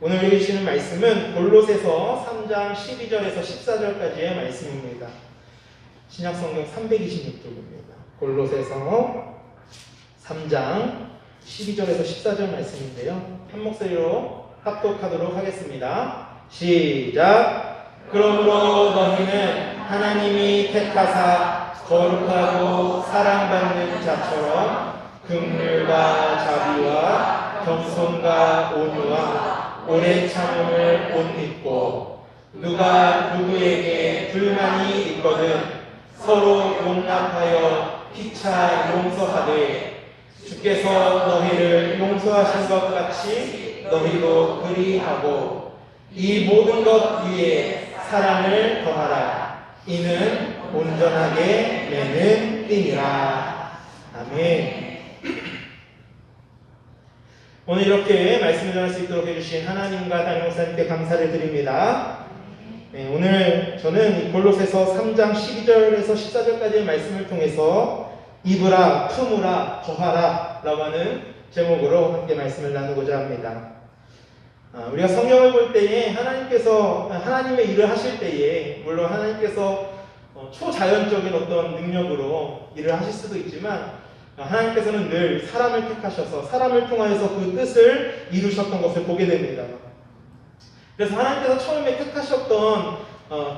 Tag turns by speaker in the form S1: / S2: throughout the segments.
S1: 오늘 읽으시는 말씀은 골로새서 3장 12절에서 14절까지의 말씀입니다. 신약성경 326쪽입니다. 골로새서 3장 12절에서 14절 말씀인데요. 한 목소리로 합독하도록 하겠습니다. 시작! 그러므로 너희는 하나님이 택하사 거룩하고 사랑받는 자처럼 긍휼과 자비와 겸손과 온유와 오래 참음을 못 잊고 누가 누구에게 불만이 있거든 서로 용납하여 피차 용서하되 주께서 너희를 용서하신 것 같이 너희도 그리하고 이 모든 것 위에 사랑을 더하라. 이는 온전하게 매는 띠니라. 아멘. 오늘 이렇게 말씀을 전할 수 있도록 해주신 하나님과 담임 목사님께 감사를 드립니다. 오늘 저는 골로새서 3장 12절에서 14절까지의 말씀을 통해서 입으라, 품으라, 더하라 라고 하는 제목으로 함께 말씀을 나누고자 합니다. 우리가 성경을 볼 때에 하나님께서 하나님의 일을 하실 때에 물론 하나님께서 초자연적인 어떤 능력으로 일을 하실 수도 있지만 하나님께서는 늘 사람을 택하셔서 사람을 통하여서 그 뜻을 이루셨던 것을 보게 됩니다. 그래서 하나님께서 처음에 택하셨던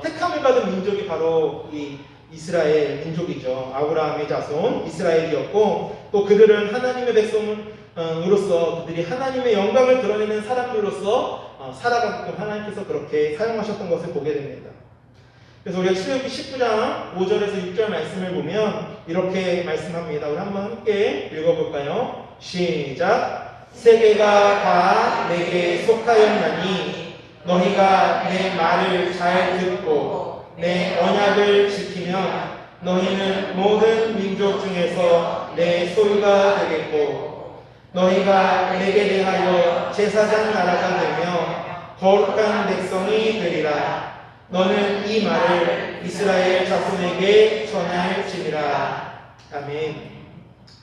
S1: 택함을 받은 민족이 바로 이 이스라엘 민족이죠. 아브라함의 자손 이스라엘이었고 또 그들은 하나님의 백성으로서 그들이 하나님의 영광을 드러내는 사람들로서 살아가게끔 하나님께서 그렇게 사용하셨던 것을 보게 됩니다. 그래서 우리가 출애굽기 19장 5절에서 6절 말씀을 보면 이렇게 말씀합니다. 우리 한번 함께 읽어볼까요? 시작! 세계가 다 내게 속하였나니 너희가 내 말을 잘 듣고 내 언약을 지키면 너희는 모든 민족 중에서 내 소유가 되겠고 너희가 내게 대하여 제사장 나라가 되며 거룩한 백성이 되리라. 너는 이 말을 이스라엘 자손에게 전할지니라. 아멘.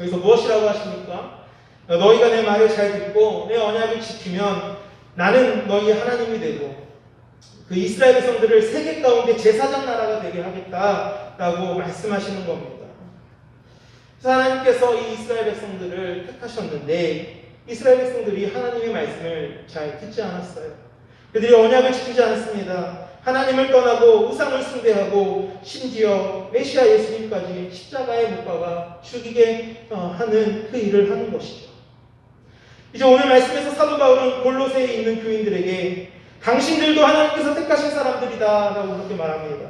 S1: 여기서 무엇이라고 하십니까? 너희가 내 말을 잘 듣고 내 언약을 지키면 나는 너희 하나님이 되고 그 이스라엘 백성들을 세계 가운데 제사장 나라가 되게 하겠다라고 말씀하시는 겁니다. 그래서 하나님께서 이 이스라엘 백성들을 택하셨는데 이스라엘 백성들이 하나님의 말씀을 잘 듣지 않았어요. 그들이 언약을 지키지 않았습니다. 하나님을 떠나고 우상을 숭배하고 심지어 메시아 예수님까지 십자가에 못 박아 죽이게 하는 그 일을 하는 것이죠. 이제 오늘 말씀에서 사도 바울은 골로새에 있는 교인들에게 당신들도 하나님께서 택하신 사람들이다 라고 그렇게 말합니다.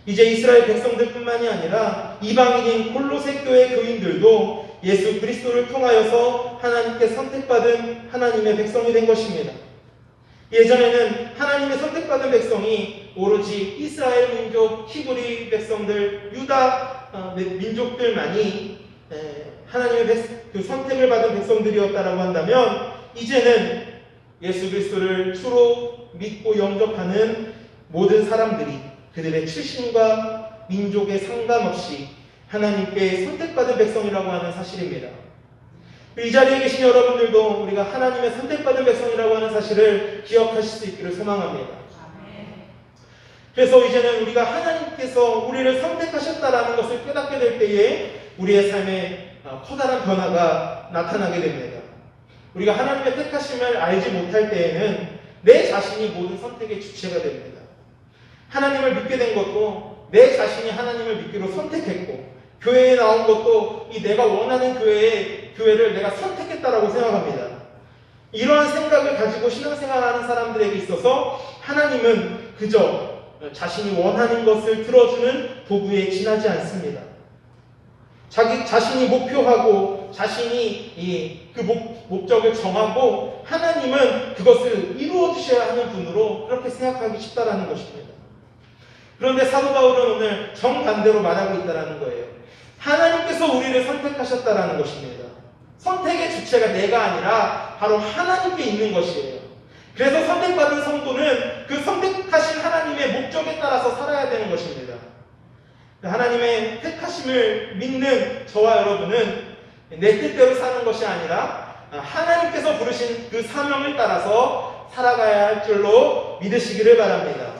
S1: 이제 이스라엘 백성들뿐만이 아니라 이방인인 골로새 교회 교인들도 예수 그리스도를 통하여서 하나님께 선택받은 하나님의 백성이 된 것입니다. 예전에는 하나님의 선택받은 백성이 오로지 이스라엘 민족, 히브리 백성들, 유다 민족들만이 하나님의 그 선택을 받은 백성들이었다라고 한다면 이제는 예수 그리스도를 주로 믿고 영접하는 모든 사람들이 그들의 출신과 민족에 상관없이 하나님께 선택받은 백성이라고 하는 사실입니다. 이 자리에 계신 여러분들도 우리가 하나님의 선택받은 백성이라고 하는 사실을 기억하실 수 있기를 소망합니다. 그래서 이제는 우리가 하나님께서 우리를 선택하셨다라는 것을 깨닫게 될 때에 우리의 삶에 커다란 변화가 나타나게 됩니다. 우리가 하나님의 택하심을 알지 못할 때에는 내 자신이 모든 선택의 주체가 됩니다. 하나님을 믿게 된 것도 내 자신이 하나님을 믿기로 선택했고 교회에 나온 것도 이 내가 원하는 교회를 내가 선택했다라고 생각합니다. 이러한 생각을 가지고 신앙생활하는 사람들에게 있어서 하나님은 그저 자신이 원하는 것을 들어주는 도구에 지나지 않습니다. 자기 자신이 목표하고 자신이 그 목적을 정하고 하나님은 그것을 이루어 주셔야 하는 분으로 그렇게 생각하기 쉽다라는 것입니다. 그런데 사도 바울은 오늘 정반대로 말하고 있다는 거예요. 하나님께서 우리를 선택하셨다라는 것입니다. 선택의 주체가 내가 아니라 바로 하나님께 있는 것이에요. 그래서 선택받은 성도는 그 선택하신 하나님의 목적에 따라서 살아야 되는 것입니다. 하나님의 택하심을 믿는 저와 여러분은 내 뜻대로 사는 것이 아니라 하나님께서 부르신 그 사명을 따라서 살아가야 할 줄로 믿으시기를 바랍니다.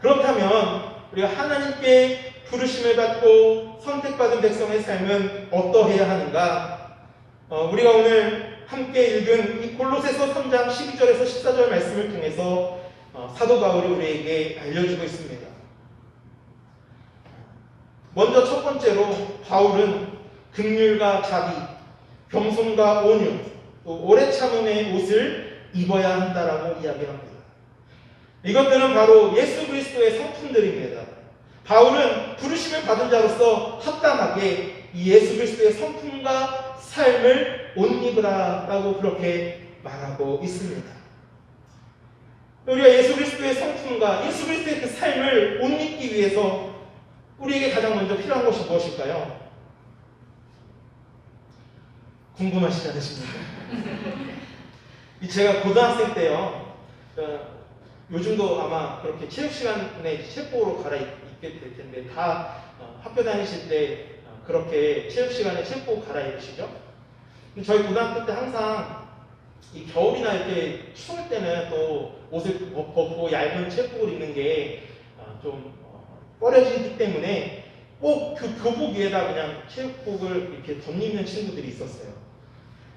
S1: 그렇다면 우리가 하나님께 부르심을 받고 선택받은 백성의 삶은 어떠해야 하는가? 우리가 오늘 함께 읽은 이 골로새서 3장 12절에서 14절 말씀을 통해서 사도 바울이 우리에게 알려주고 있습니다. 먼저 첫 번째로 바울은 긍휼과 자비, 겸손과 온유, 또 오래 참음의 옷을 입어야 한다라고 이야기합니다. 이것들은 바로 예수 그리스도의 성품들입니다. 바울은 부르심을 받은 자로서 합당하게 이 예수 그리스도의 성품과 삶을 옷 입으라라고 그렇게 말하고 있습니다. 우리가 예수 그리스도의 성품과 예수 그리스도의 그 삶을 옷 입기 위해서 우리에게 가장 먼저 필요한 것이 무엇일까요? 궁금하시지 않으십니까? 제가 고등학생 때요, 요즘도 아마 그렇게 체육 시간에 체육복으로 갈아입게 될 텐데 다 학교 다니실 때 그렇게 체육 시간에 체육복 갈아입으시죠? 저희 고등학교 때 항상 이 겨울이나 이렇게 추울 때는 또 옷을 벗고 얇은 체육복을 입는 게 좀 꺼려지기 때문에 꼭 그 교복 위에다 그냥 체육복을 이렇게 덧입는 친구들이 있었어요.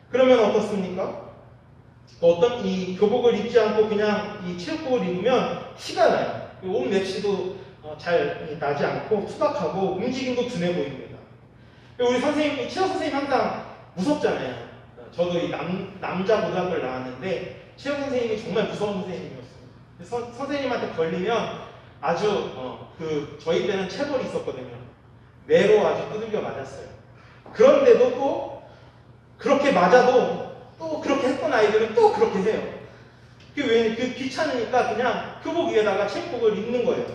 S1: 그러면 어떻습니까? 어떤 이 교복을 입지 않고 그냥 이 체육복을 입으면 티가 나요. 옷 맵시도 잘 나지 않고 투박하고 움직임도 둔해 보입니다. 우리 선생님, 체육 선생님 항상 무섭잖아요. 저도 이 남자 고등학교를 나왔는데 체육 선생님이 정말 무서운 선생님이었어요. 선생님한테 걸리면 아주 저희 때는 체벌이 있었거든요. 매로 아주 두들겨 맞았어요. 그런데도 또 그렇게 맞아도 또 그렇게 했던 아이들은 또 그렇게 해요. 그 귀찮으니까 그냥 교복 위에다가 체육복을 입는 거예요.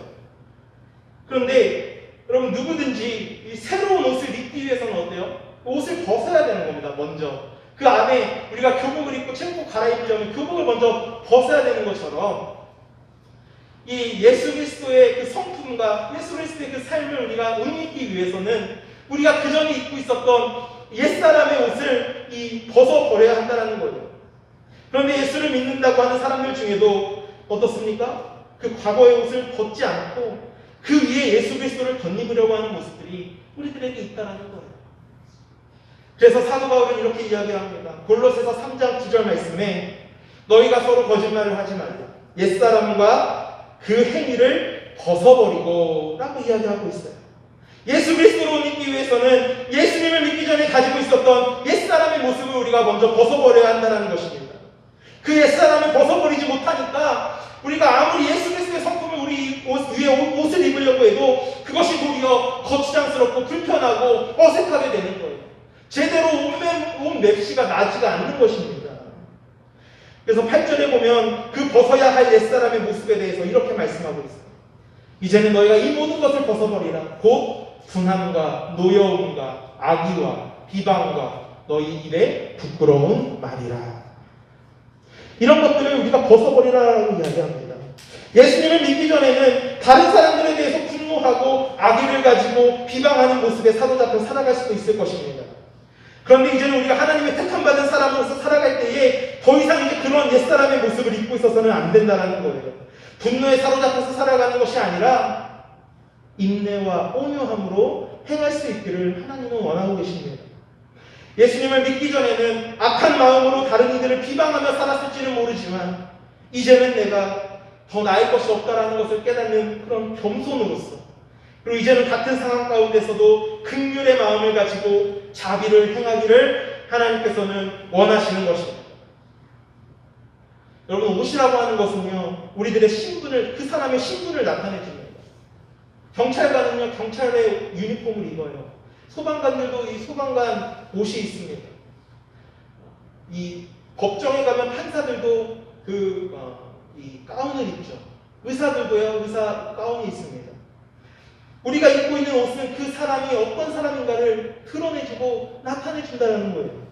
S1: 그런데 여러분 누구든지 이 새로운 옷을 입기 위해서는 어때요? 옷을 벗어야 되는 겁니다. 먼저 그 안에 우리가 교복을 입고 체육복 갈아입으려면 교복을 먼저 벗어야 되는 것처럼 이 예수 그리스도의 그 성품과 예수 그리스도의 그 삶을 우리가 옷 입기 위해서는 우리가 그전에 입고 있었던 옛사람의 옷을 벗어버려야 한다는 거예요. 그런데 예수를 믿는다고 하는 사람들 중에도 어떻습니까? 그 과거의 옷을 벗지 않고 그 위에 예수 그리스도를 덧입으려고 하는 모습들이 우리들에게 있다는 거예요. 그래서 사도 바울은 이렇게 이야기합니다. 골로새서 3장 9절 말씀에 너희가 서로 거짓말을 하지 말라. 옛사람과 그 행위를 벗어버리고 라고 이야기하고 있어요. 예수 그리스도로 믿기 위해서는 예수님을 믿기 전에 가지고 있었던 옛사람의 모습을 우리가 먼저 벗어버려야 한다는 것입니다. 그 옛사람을 벗어버리지 못하니까 우리가 아무리 예수 그리스도의 성품을 우리 위에 옷을 입으려고 해도 그것이 도리어 거추장스럽고 불편하고 어색하게 되는 거예요. 제대로 옷 맵시가 나지가 않는 것입니다. 그래서 8절에 보면 그 벗어야 할 옛사람의 모습에 대해서 이렇게 말씀하고 있어요. 이제는 너희가 이 모든 것을 벗어버리라. 곧 분함과 노여움과 악의와 비방과 너희 입에 부끄러운 말이라. 이런 것들을 우리가 벗어버리라라고 이야기합니다. 예수님을 믿기 전에는 다른 사람들에 대해서 분노하고 악의를 가지고 비방하는 모습에 사로잡혀 살아갈 수도 있을 것입니다. 그런데 이제는 우리가 하나님의 택함받은 사람으로서 살아갈 때에 더 이상 이제 그런 옛사람의 모습을 입고 있어서는 안 된다는 거예요. 분노에 사로잡혀서 살아가는 것이 아니라 인내와 온유함으로 행할 수 있기를 하나님은 원하고 계십니다. 예수님을 믿기 전에는 악한 마음으로 다른 이들을 비방하며 살았을지는 모르지만 이제는 내가 더 나을 것이 없다라는 것을 깨닫는 그런 겸손으로서, 그리고 이제는 같은 상황 가운데서도 긍휼의 마음을 가지고 자비를 행하기를 하나님께서는 원하시는 것입니다. 여러분, 옷이라고 하는 것은요, 우리들의 신분을, 그 사람의 신분을 나타내 줍니다. 경찰관은요, 경찰의 유니폼을 입어요. 소방관들도 이 소방관 옷이 있습니다. 이 법정에 가면 판사들도 이 가운을 입죠. 의사들도요, 의사 가운이 있습니다. 우리가 입고 있는 옷은 그 사람이 어떤 사람인가를 드러내주고 나타내준다는 거예요.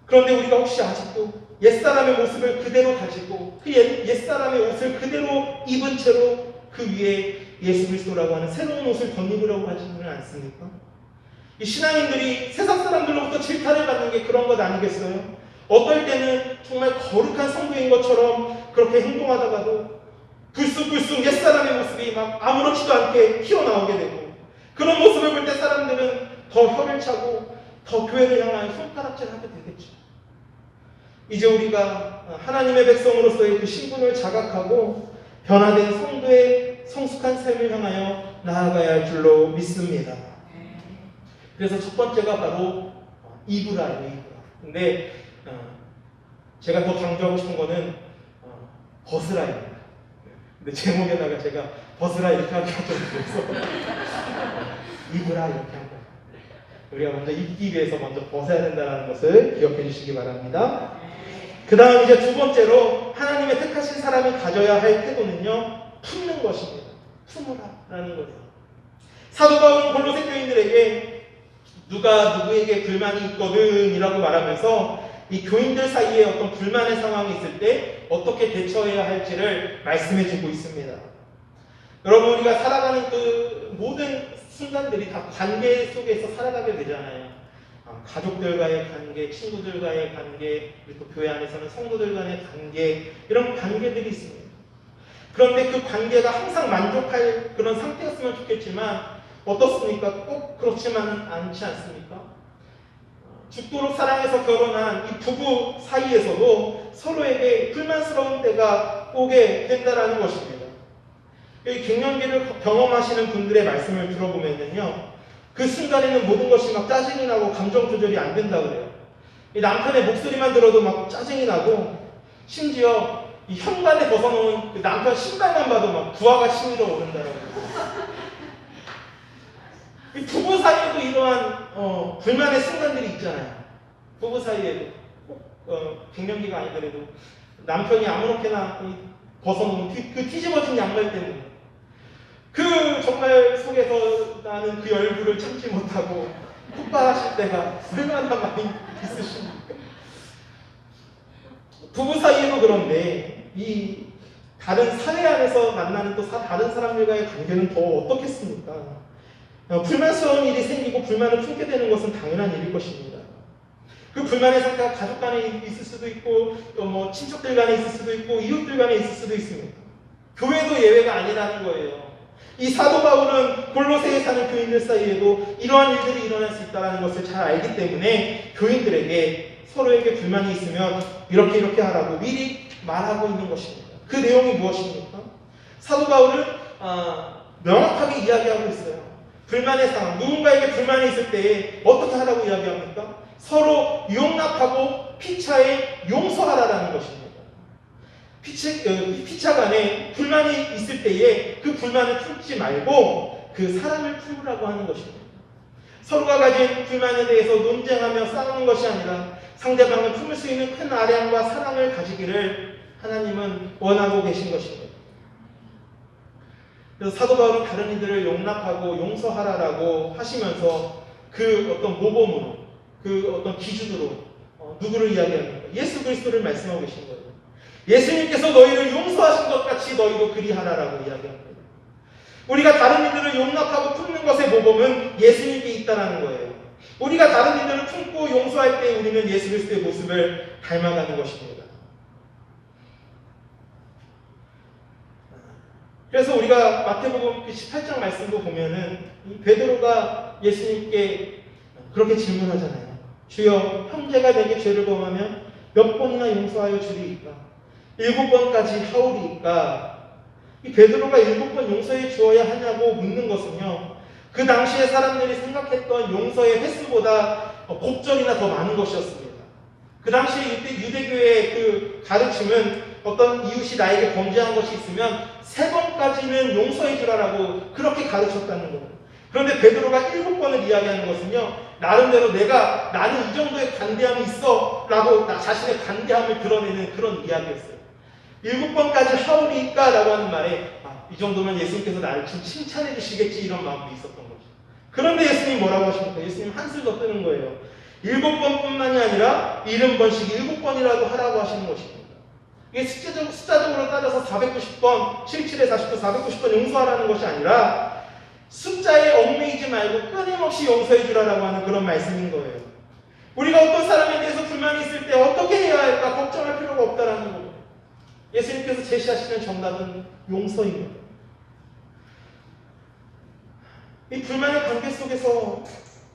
S1: 그런데 우리가 혹시 아직도 옛사람의 모습을 그대로 가지고 그 옛사람의 옷을 그대로 입은 채로 그 위에 예수 그리스도라고 하는 새로운 옷을 덧입으려고 하지는 않습니까? 이 신앙인들이 세상 사람들로부터 질타를 받는 게 그런 것 아니겠어요? 어떨 때는 정말 거룩한 성도인 것처럼 그렇게 행동하다가도 불쑥불쑥 옛사람의 모습이 막 아무렇지도 않게 튀어나오게 되고, 그런 모습을 볼 때 사람들은 더 혀를 차고 더 교회를 향하여 손가락질하게 되겠죠. 이제 우리가 하나님의 백성으로서의 그 신분을 자각하고 변화된 성도의 성숙한 삶을 향하여 나아가야 할 줄로 믿습니다. 그래서 첫 번째가 바로 이브라예요. 이브라. 근데 제가 더 강조하고 싶은 거는 벗으라입니다. 근데 제목에다가 제가 벗으라 이렇게 하기가 좀 그래서 이브라 이렇게 한 거예요. 우리가 먼저 입기 위해서 먼저 벗어야 된다는 것을 기억해 주시기 바랍니다. 그 다음 이제 두 번째로 하나님의 택하신 사람이 가져야 할 태도는요, 품는 것입니다. 품으라라는 거예요. 사도 바울은 골로새 교인들에게 누가 누구에게 불만이 있거든 이라고 말하면서 이 교인들 사이에 어떤 불만의 상황이 있을 때 어떻게 대처해야 할지를 말씀해 주고 있습니다. 여러분, 우리가 살아가는 그 모든 순간들이 다 관계 속에서 살아가게 되잖아요. 가족들과의 관계, 친구들과의 관계, 그리고 교회 안에서는 성도들 간의 관계, 이런 관계들이 있습니다. 그런데 그 관계가 항상 만족할 그런 상태였으면 좋겠지만 어떻습니까? 꼭 그렇지만은 않지 않습니까? 죽도록 사랑해서 결혼한 이 부부 사이에서도 서로에게 불만스러운 때가 오게 된다는 것입니다. 이 갱년기를 경험하시는 분들의 말씀을 들어보면요, 그 순간에는 모든 것이 막 짜증이 나고 감정 조절이 안 된다 그래요. 이 남편의 목소리만 들어도 막 짜증이 나고, 심지어 이 현관에 벗어놓은 그 남편 신발만 봐도 막 부하가 치밀어 오른다라고. 이 부부 사이에도 이러한 불만의 순간들이 있잖아요. 부부 사이에도 꼭 갱년기가 아니더라도 남편이 아무렇게나 벗어놓은 그 뒤집어진 양말 때문에 그 정말 속에서 나는 그 열불을 참지 못하고 폭발하실 때가 얼마나 많이 있으십니까? 부부 사이에도 그런데 이 다른 사회 안에서 만나는 또 다른 사람들과의 관계는 더 어떻겠습니까? 불만스러운 일이 생기고 불만을 품게 되는 것은 당연한 일일 것입니다. 그 불만의 상태가 가족 간에 있을 수도 있고, 뭐 친척들 간에 있을 수도 있고, 이웃들 간에 있을 수도 있습니다. 교회도 예외가 아니라는 거예요. 이 사도 바울은 골로새에 사는 교인들 사이에도 이러한 일들이 일어날 수 있다는 것을 잘 알기 때문에 교인들에게 서로에게 불만이 있으면 이렇게 하라고 미리 말하고 있는 것입니다. 그 내용이 무엇입니까? 사도 바울은 명확하게 이야기하고 있어요. 불만의 상황, 누군가에게 불만이 있을 때 어떻게 하라고 이야기합니까? 서로 용납하고 피차에 용서하라라는 것입니다. 피차 간에 불만이 있을 때에 그 불만을 품지 말고 그 사랑을 품으라고 하는 것입니다. 서로가 가진 불만에 대해서 논쟁하며 싸우는 것이 아니라 상대방을 품을 수 있는 큰 아량과 사랑을 가지기를 하나님은 원하고 계신 것입니다. 그래서 사도 바울은 다른 이들을 용납하고 용서하라라고 하시면서 그 어떤 모범으로, 그 어떤 기준으로 누구를 이야기합니까? 예수 그리스도를 말씀하고 계신 거예요. 예수님께서 너희를 용서하신 것 같이 너희도 그리하라라고 이야기합니다. 우리가 다른 이들을 용납하고 품는 것의 모범은 예수님께 있다는 거예요. 우리가 다른 이들을 품고 용서할 때 우리는 예수 그리스도의 모습을 닮아가는 것입니다. 그래서 우리가 마태복음 18장 말씀도 보면은 베드로가 예수님께 그렇게 질문하잖아요. 주여, 형제가 내게 죄를 범하면 몇 번이나 용서하여 주리이까? 7번까지 하오리이까? 이 베드로가 7번 용서해 주어야 하냐고 묻는 것은요, 그 당시에 사람들이 생각했던 용서의 횟수보다 곱절이나 더 많은 것이었습니다. 그 당시에 유대교의 그 가르침은 어떤 이웃이 나에게 범죄한 것이 있으면 3번까지는 용서해 주라라고 그렇게 가르쳤다는 거예요. 그런데 베드로가 7번을 이야기하는 것은요, 나름대로 나는 이 정도의 관대함이 있어 라고 자신의 관대함을 드러내는 그런 이야기였어요. 7번까지 하오리까? 라고 하는 말에 이 정도면 예수님께서 나를 좀 칭찬해 주시겠지, 이런 마음이 있었던 거죠. 그런데 예수님 뭐라고 하십니까? 예수님 한술 더 뜨는 거예요. 7번뿐만이 아니라 70번씩 7번이라도 하라고 하시는 것입니다. 이게 숫자적으로 따져서 490번, 77에 40도 490번 용서하라는 것이 아니라 숫자에 얽매이지 말고 끊임없이 용서해 주라라고 하는 그런 말씀인 거예요. 우리가 어떤 사람에 대해서 불만이 있을 때 어떻게 해야 할까 걱정할 필요가 없다라는 거예요. 예수님께서 제시하시는 정답은 용서입니다. 이 불만의 관계 속에서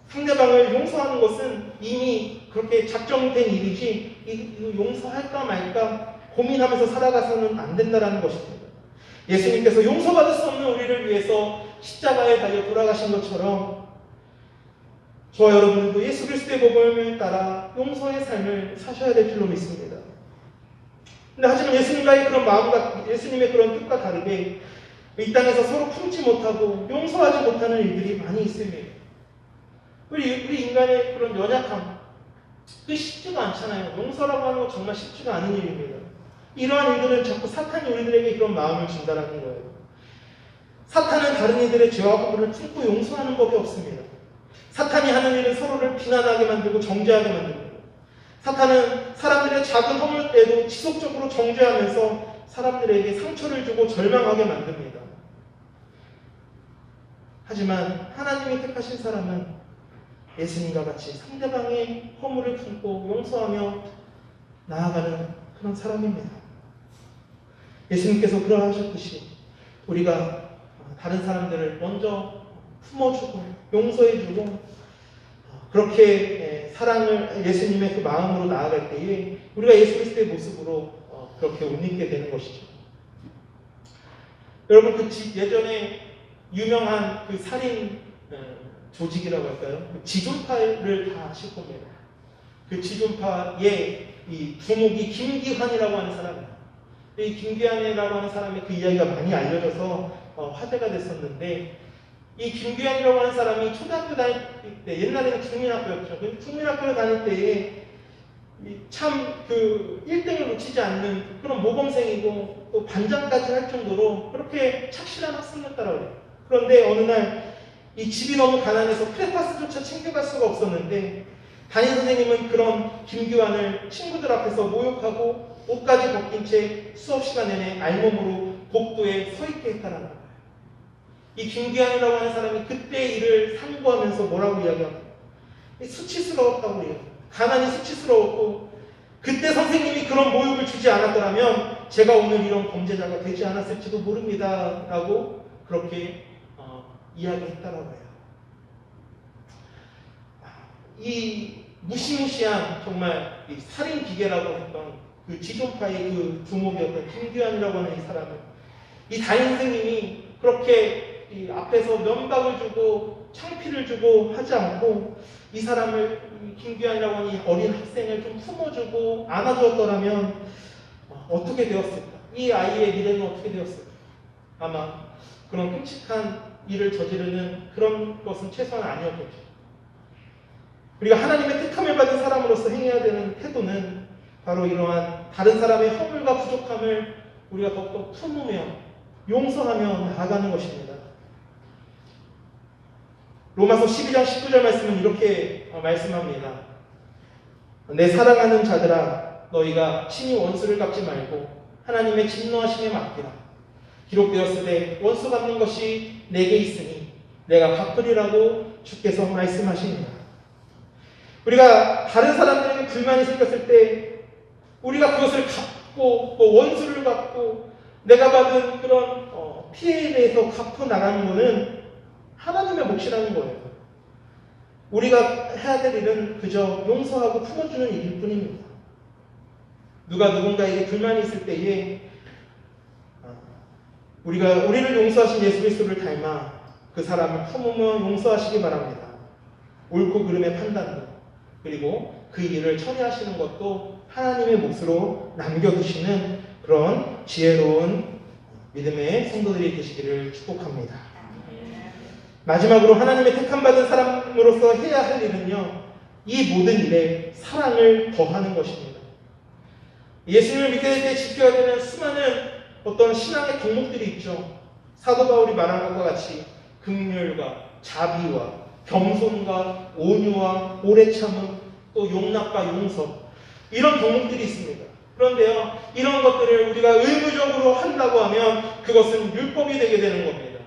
S1: 상대방을 용서하는 것은 이미 그렇게 작정된 일이지 이거 용서할까 말까 고민하면서 살아가서는 안 된다는 것입니다. 예수님께서 용서받을 수 없는 우리를 위해서 십자가에 달려 돌아가신 것처럼 저와 여러분들도 예수 그리스도의 복음을 따라 용서의 삶을 사셔야 될 줄로 믿습니다. 근데 하지만 예수님과의 그런 마음과 예수님의 그런 뜻과 다르게 이 땅에서 서로 품지 못하고 용서하지 못하는 일들이 많이 있습니다. 우리 인간의 그런 연약함, 그게 쉽지가 않잖아요. 용서라고 하는 건 정말 쉽지가 않은 일입니다. 이러한 일들은 자꾸 사탄이 우리들에게 그런 마음을 준다는 거예요. 사탄은 다른 이들의 죄와 허물을 품고 용서하는 법이 없습니다. 사탄이 하는 일은 서로를 비난하게 만들고 정죄하게 만듭니다. 사탄은 사람들의 작은 허물 때도 지속적으로 정죄하면서 사람들에게 상처를 주고 절망하게 만듭니다. 하지만 하나님이 택하신 사람은 예수님과 같이 상대방의 허물을 품고 용서하며 나아가는 그런 사람입니다. 예수님께서 그러하셨듯이 우리가 다른 사람들을 먼저 품어주고 용서해주고 그렇게 사랑을 예수님의 그 마음으로 나아갈 때에 우리가 예수 그리스도의 모습으로 그렇게 옷 입게 되는 것이죠. 여러분 예전에 유명한 그 살인 조직이라고 할까요? 그 지존파를 다 아실 겁니다. 그 지존파의 이 두목이 김기환이라고 하는 사람입니다. 이 김기환이라고 하는 사람의 그 이야기가 많이 알려져서 화제가 됐었는데 이 김기환이라고 하는 사람이 초등학교 다닐 때 옛날에는 국민학교였죠. 국민학교를 다닐 때에 참 그 1등을 놓치지 않는 그런 모범생이고 또 반장까지 할 정도로 그렇게 착실한 학생이었다라고 해요. 그런데 어느 날 이 집이 너무 가난해서 크레파스조차 챙겨갈 수가 없었는데 담임 선생님은 그런 김기환을 친구들 앞에서 모욕하고 옷까지 벗긴 채 수업 시간 내내 알몸으로 복도에 서 있게 했다라는 거예요. 이 김기환이라고 하는 사람이 그때 일을 상고하면서 뭐라고 이야기합니까? 수치스러웠다고 이야기합니다. 가난이 수치스러웠고 그때 선생님이 그런 모욕을 주지 않았더라면 제가 오늘 이런 범죄자가 되지 않았을지도 모릅니다 라고 그렇게 이야기했다라고 해요. 이 무시무시한 정말 이 살인 기계라고 했던 그 지존파의 그 두목이었던 김규환이라고 하는 이 사람을 이 담임 선생님이 그렇게 이 앞에서 면박을 주고 창피를 주고 하지 않고 이 사람을 김규환이라고 하는 이 어린 학생을 좀 품어주고 안아주었더라면 어떻게 되었을까? 이 아이의 미래는 어떻게 되었을까? 아마 그런 끔찍한 일을 저지르는 그런 것은 최소한 아니었겠죠. 우리가 하나님의 택함을 받은 사람으로서 행해야 되는 태도는 바로 이러한 다른 사람의 허물과 부족함을 우리가 더욱더 품으며 용서하며 나아가는 것입니다. 로마서 12장 19절 말씀은 이렇게 말씀합니다. 내 사랑하는 자들아 너희가 친히 원수를 갚지 말고 하나님의 진노하심에 맡기라. 기록되었으되 원수 갚는 것이 내게 있으니 내가 갚으리라고 주께서 말씀하십니다. 우리가 다른 사람들에게 불만이 생겼을 때 우리가 그것을 갚고 또 원수를 갚고 내가 받은 그런 피해에 대해서 갚아 나가는 것은 하나님의 몫이라는 거예요. 우리가 해야 될 일은 그저 용서하고 품어주는 일일 뿐입니다. 누가 누군가에게 불만이 있을 때에 우리가 우리를 용서하신 예수 그리스도를 닮아 그 사람을 품으며 용서하시기 바랍니다. 옳고 그름의 판단도 그리고 그 일을 처리하시는 것도 하나님의 몫으로 남겨두시는 그런 지혜로운 믿음의 성도들이 되시기를 축복합니다. 마지막으로 하나님의 택함받은 사람으로서 해야 할 일은요, 이 모든 일에 사랑을 더하는 것입니다. 예수님을 믿게 될 때 지켜야 되는 수많은 어떤 신앙의 덕목들이 있죠. 사도 바울이 말한 것과 같이 긍휼과 자비와 겸손과 온유와 오래 참음, 또 용납과 용서, 이런 덕목들이 있습니다. 그런데요, 이런 것들을 우리가 의무적으로 한다고 하면 그것은 율법이 되게 되는 겁니다.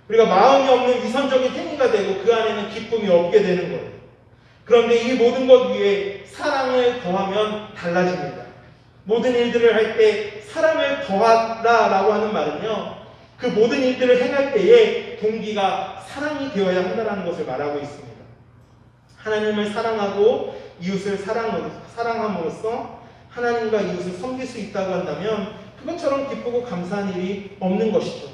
S1: 우리가 마음이 없는 위선적인 행위가 되고 그 안에는 기쁨이 없게 되는 거예요. 그런데 이 모든 것 위에 사랑을 더하면 달라집니다. 모든 일들을 할 때 사랑을 더하라라고 하는 말은요, 그 모든 일들을 행할 때에 동기가 사랑이 되어야 한다는 것을 말하고 있습니다. 하나님을 사랑하고 이웃을 사랑함으로써 하나님과 이웃을 섬길 수 있다고 한다면 그것처럼 기쁘고 감사한 일이 없는 것이죠.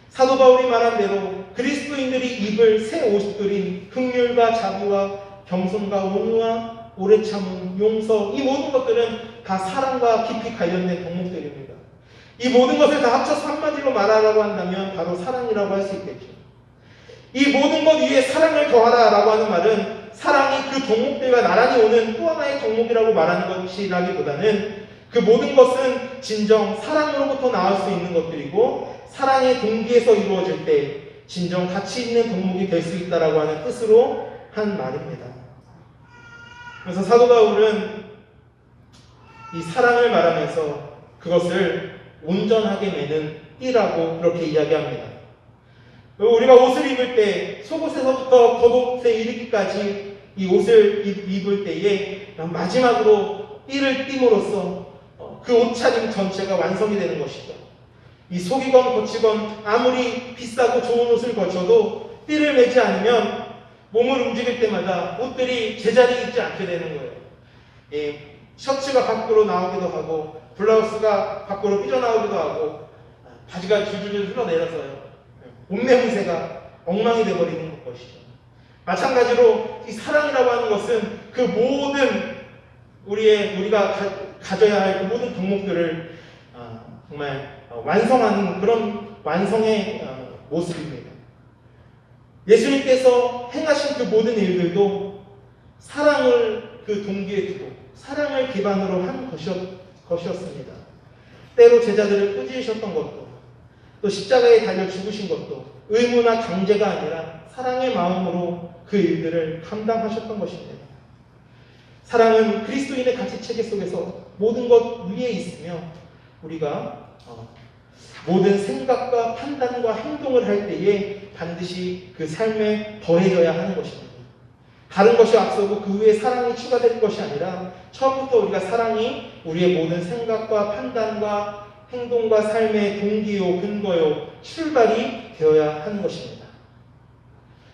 S1: 사도 바울이 말한 대로 그리스도인들이 입을 새 옷들인 긍휼과 자비와 겸손과 온유와 오래 참음, 용서, 이 모든 것들은 다 사랑과 깊이 관련된 덕목들입니다. 이 모든 것을 다 합쳐서 한마디로 말하라고 한다면 바로 사랑이라고 할 수 있겠죠. 이 모든 것 위에 사랑을 더하라라고 하는 말은 사랑이 그 덕목들과 나란히 오는 또 하나의 덕목이라고 말하는 것이라기보다는 그 모든 것은 진정 사랑으로부터 나올 수 있는 것들이고 사랑의 동기에서 이루어질 때 진정 가치 있는 덕목이 될 수 있다라고 하는 뜻으로 한 말입니다. 그래서 사도 바울은 이 사랑을 말하면서 그것을 온전하게 매는 띠라고 그렇게 이야기합니다. 우리가 옷을 입을 때 속옷에서부터 겉옷에 이르기까지 이 옷을 입을 때에 마지막으로 띠를 띠므로써 그 옷차림 전체가 완성이 되는 것이죠. 이 속이건 거치건 아무리 비싸고 좋은 옷을 거쳐도 띠를 매지 않으면 몸을 움직일 때마다 옷들이 제자리에 있지 않게 되는 거예요. 셔츠가 밖으로 나오기도 하고 블라우스가 밖으로 삐져나오기도 하고 바지가 줄줄줄 흘러내려서요. 옷매무새가 엉망이 되어버리는 것이죠. 마찬가지로 이 사랑이라고 하는 것은 그 모든 우리가 가져야 할 그 모든 덕목들을 정말 완성하는 그런 완성의 모습입니다. 예수님께서 행하신 그 모든 일들도 사랑을 그 동기에 두고 사랑을 기반으로 한 것이었습니다. 때로 제자들을 꾸짖으셨던 것도 또 십자가에 달려 죽으신 것도 의무나 강제가 아니라 사랑의 마음으로 그 일들을 감당하셨던 것입니다. 사랑은 그리스도인의 가치체계 속에서 모든 것 위에 있으며 우리가 모든 생각과 판단과 행동을 할 때에 반드시 그 삶에 더해져야 하는 것입니다. 다른 것이 앞서고 그 후에 사랑이 추가될 것이 아니라 처음부터 우리가 사랑이 우리의 모든 생각과 판단과 행동과 삶의 동기요, 근거요, 출발이 되어야 하는 것입니다.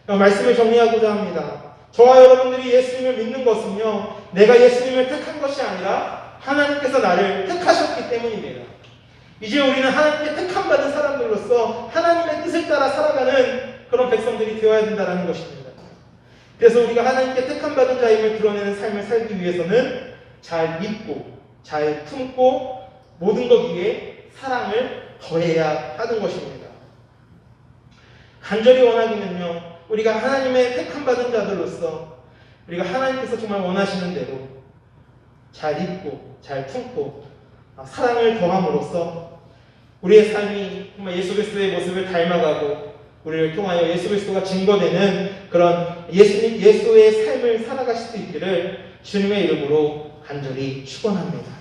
S1: 말씀을 정리하고자 합니다. 저와 여러분들이 예수님을 믿는 것은요, 내가 예수님을 택한 것이 아니라 하나님께서 나를 택하셨기 때문입니다. 이제 우리는 하나님께 택함받은 사람들로서 하나님의 뜻을 따라 살아가는 그런 백성들이 되어야 된다는 것입니다. 그래서 우리가 하나님께 택함받은 자임을 드러내는 삶을 살기 위해서는 잘 믿고 잘 품고 모든 것 위에 사랑을 더해야 하는 것입니다. 간절히 원하기는요, 우리가 하나님의 택함받은 자들로서 우리가 하나님께서 정말 원하시는 대로 잘 믿고 잘 품고 사랑을 더함으로써 우리의 삶이 정말 예수 그리스도의 모습을 닮아가고 우리를 통하여 예수 그리스도가 증거되는 그런 예수의 삶을 살아가실 수 있기를 주님의 이름으로 간절히 축원합니다.